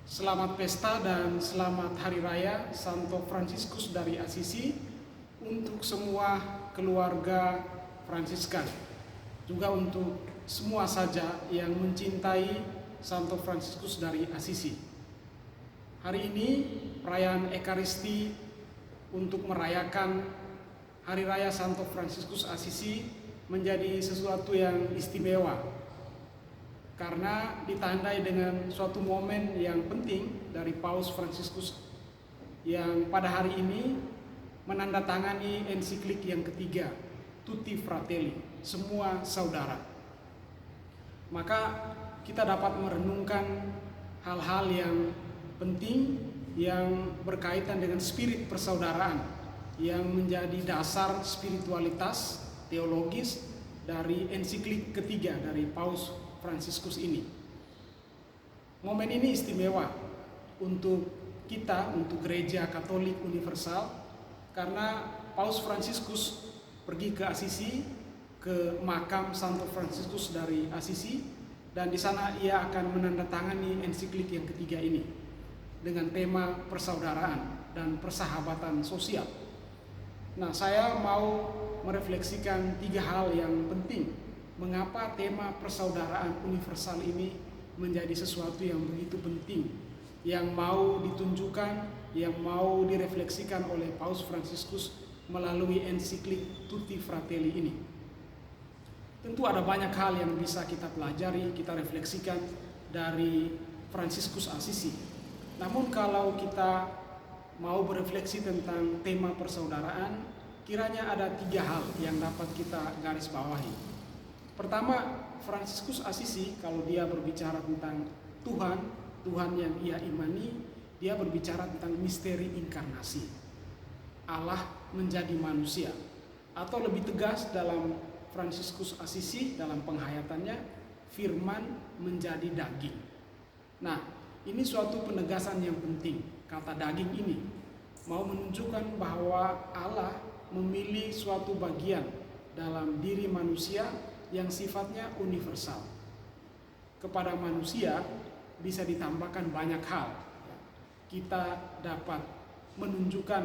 Selamat pesta dan selamat Hari Raya Santo Fransiskus dari Assisi untuk semua keluarga Fransiskan. Juga untuk semua saja yang mencintai Santo Fransiskus dari Assisi. Hari ini perayaan Ekaristi untuk merayakan Hari Raya Santo Fransiskus Assisi menjadi sesuatu yang istimewa karena ditandai dengan suatu momen yang penting dari Paus Fransiskus yang pada hari ini menandatangani ensiklik yang ketiga, Tutti Fratelli, semua saudara. Maka kita dapat merenungkan hal-hal yang penting yang berkaitan dengan spirit persaudaraan yang menjadi dasar spiritualitas teologis dari ensiklik ketiga dari Paus Fransiskus ini. Momen ini istimewa untuk kita, untuk Gereja Katolik Universal, karena Paus Fransiskus pergi ke Assisi, ke makam Santo Fransiskus dari Assisi, dan di sana ia akan menandatangani ensiklik yang ketiga ini dengan tema persaudaraan dan persahabatan sosial. Nah, saya mau merefleksikan 3 hal yang penting mengapa tema persaudaraan universal ini menjadi sesuatu yang begitu penting, yang mau ditunjukkan, yang mau direfleksikan oleh Paus Fransiskus melalui ensiklik Tutti Fratelli ini. Tentu ada banyak hal yang bisa kita pelajari, kita refleksikan dari Fransiskus Assisi. Namun kalau kita mau berefleksi tentang tema persaudaraan, kiranya ada 3 hal yang dapat kita garis bawahi. Pertama, Fransiskus Assisi kalau dia berbicara tentang Tuhan yang ia imani, dia berbicara tentang misteri inkarnasi. Allah menjadi manusia, atau lebih tegas dalam Fransiskus Assisi dalam penghayatannya, firman menjadi daging. Nah, ini suatu penegasan yang penting. Kata daging ini mau menunjukkan bahwa Allah memilih suatu bagian dalam diri manusia yang sifatnya universal. Kepada manusia bisa ditambahkan banyak hal. Kita dapat menunjukkan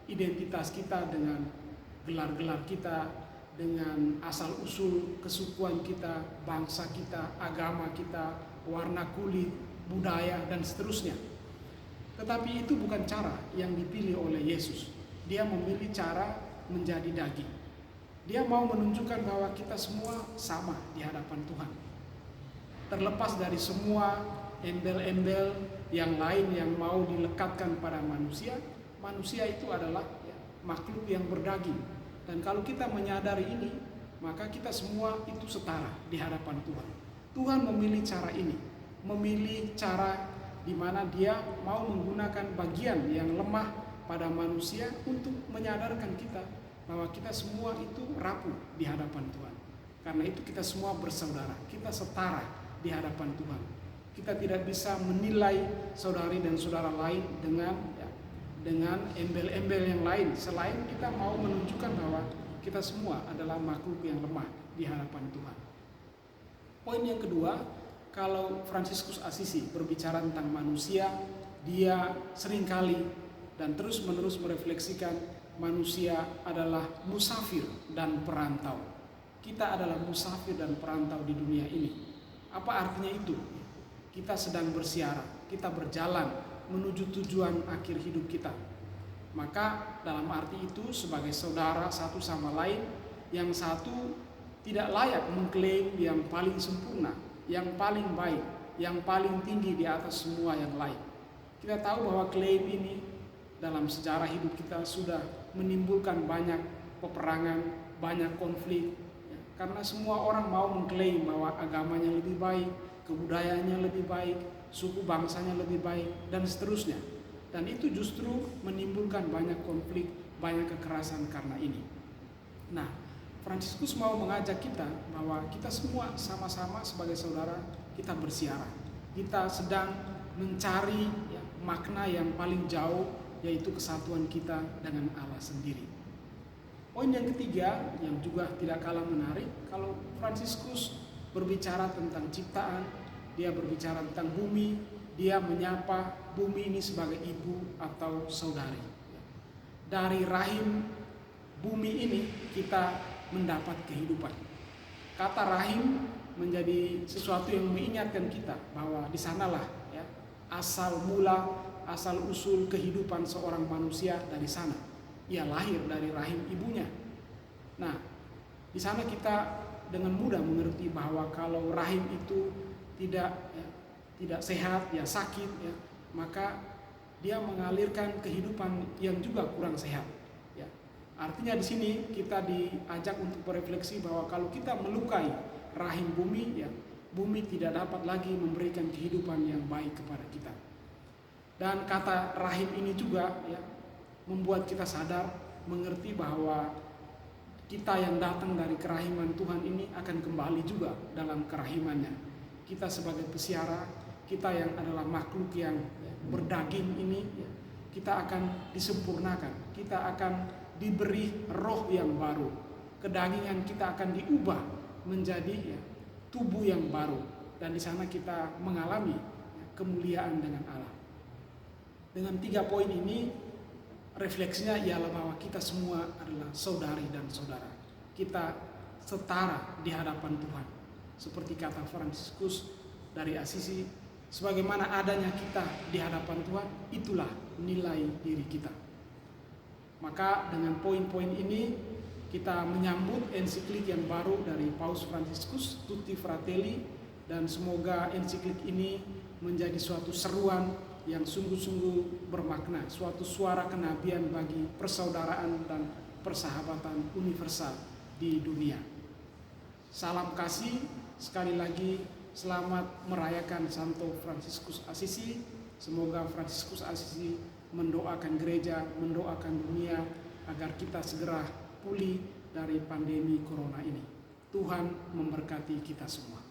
identitas kita dengan gelar-gelar kita, dengan asal-usul kesukuan kita, bangsa kita, agama kita, warna kulit, budaya, dan seterusnya. Tetapi itu bukan cara yang dipilih oleh Yesus. Dia memilih cara menjadi daging. Dia mau menunjukkan bahwa kita semua sama di hadapan Tuhan. Terlepas dari semua embel-embel yang lain yang mau dilekatkan pada manusia, manusia itu adalah makhluk yang berdaging. Dan kalau kita menyadari ini, maka kita semua itu setara di hadapan Tuhan. Tuhan memilih cara ini, memilih cara di mana Dia mau menggunakan bagian yang lemah pada manusia untuk menyadarkan kita bahwa kita semua itu rapuh di hadapan Tuhan. Karena itu kita semua bersaudara, kita setara di hadapan Tuhan. Kita tidak bisa menilai saudari dan saudara lain dengan embel-embel yang lain, selain kita mau menunjukkan bahwa kita semua adalah makhluk yang lemah di hadapan Tuhan. Poin yang kedua, kalau Fransiskus Assisi berbicara tentang manusia, dia seringkali dan terus-menerus merefleksikan manusia adalah musafir dan perantau. Kita adalah musafir dan perantau di dunia ini. Apa artinya itu? Kita sedang bersiara, kita berjalan menuju tujuan akhir hidup kita. Maka dalam arti itu sebagai saudara satu sama lain, yang satu tidak layak mengklaim yang paling sempurna, yang paling baik, yang paling tinggi di atas semua yang lain. Kita tahu bahwa klaim ini dalam sejarah hidup kita sudah menimbulkan banyak peperangan, banyak konflik, karena semua orang mau mengklaim bahwa agamanya lebih baik, kebudayaannya lebih baik, suku bangsanya lebih baik, dan seterusnya. Dan itu justru menimbulkan banyak konflik, banyak kekerasan karena ini. Nah, Fransiskus mau mengajak kita bahwa kita semua sama-sama sebagai saudara, kita bersiara. Kita sedang mencari makna yang paling jauh, yaitu kesatuan kita dengan Allah sendiri. Poin yang ketiga yang juga tidak kalah menarik, kalau Fransiskus berbicara tentang ciptaan, dia berbicara tentang bumi, dia menyapa bumi ini sebagai ibu atau saudari. Dari rahim bumi ini kita mendapat kehidupan. Kata rahim menjadi sesuatu yang mengingatkan kita bahwa di sanalah ya, asal mula, asal usul kehidupan seorang manusia, dari sana. Ia lahir dari rahim ibunya. Nah, di sana kita dengan mudah mengerti bahwa kalau rahim itu tidak sehat, ya sakit, ya, maka dia mengalirkan kehidupan yang juga kurang sehat. Ya. Artinya di sini kita diajak untuk berefleksi bahwa kalau kita melukai rahim bumi, ya, bumi tidak dapat lagi memberikan kehidupan yang baik kepada kita. Dan kata rahim ini juga ya, membuat kita sadar, mengerti bahwa kita yang datang dari kerahiman Tuhan ini akan kembali juga dalam kerahimannya. Kita sebagai pesiara, kita yang adalah makhluk yang berdaging ini, ya, kita akan disempurnakan, kita akan diberi roh yang baru. Kedagingan kita akan diubah menjadi ya, tubuh yang baru, dan di sana kita mengalami ya, kemuliaan dengan Allah. Dengan 3 poin ini, refleksinya ialah bahwa kita semua adalah saudari dan saudara. Kita setara di hadapan Tuhan. Seperti kata Fransiskus dari Assisi, sebagaimana adanya kita di hadapan Tuhan, itulah nilai diri kita. Maka dengan poin-poin ini kita menyambut ensiklik yang baru dari Paus Fransiskus, Tutti Fratelli, dan semoga ensiklik ini menjadi suatu seruan yang sungguh-sungguh bermakna, suatu suara kenabian bagi persaudaraan dan persahabatan universal di dunia. Salam kasih, sekali lagi selamat merayakan Santo Fransiskus Assisi. Semoga Fransiskus Assisi mendoakan gereja, mendoakan dunia agar kita segera pulih dari pandemi corona ini. Tuhan memberkati kita semua.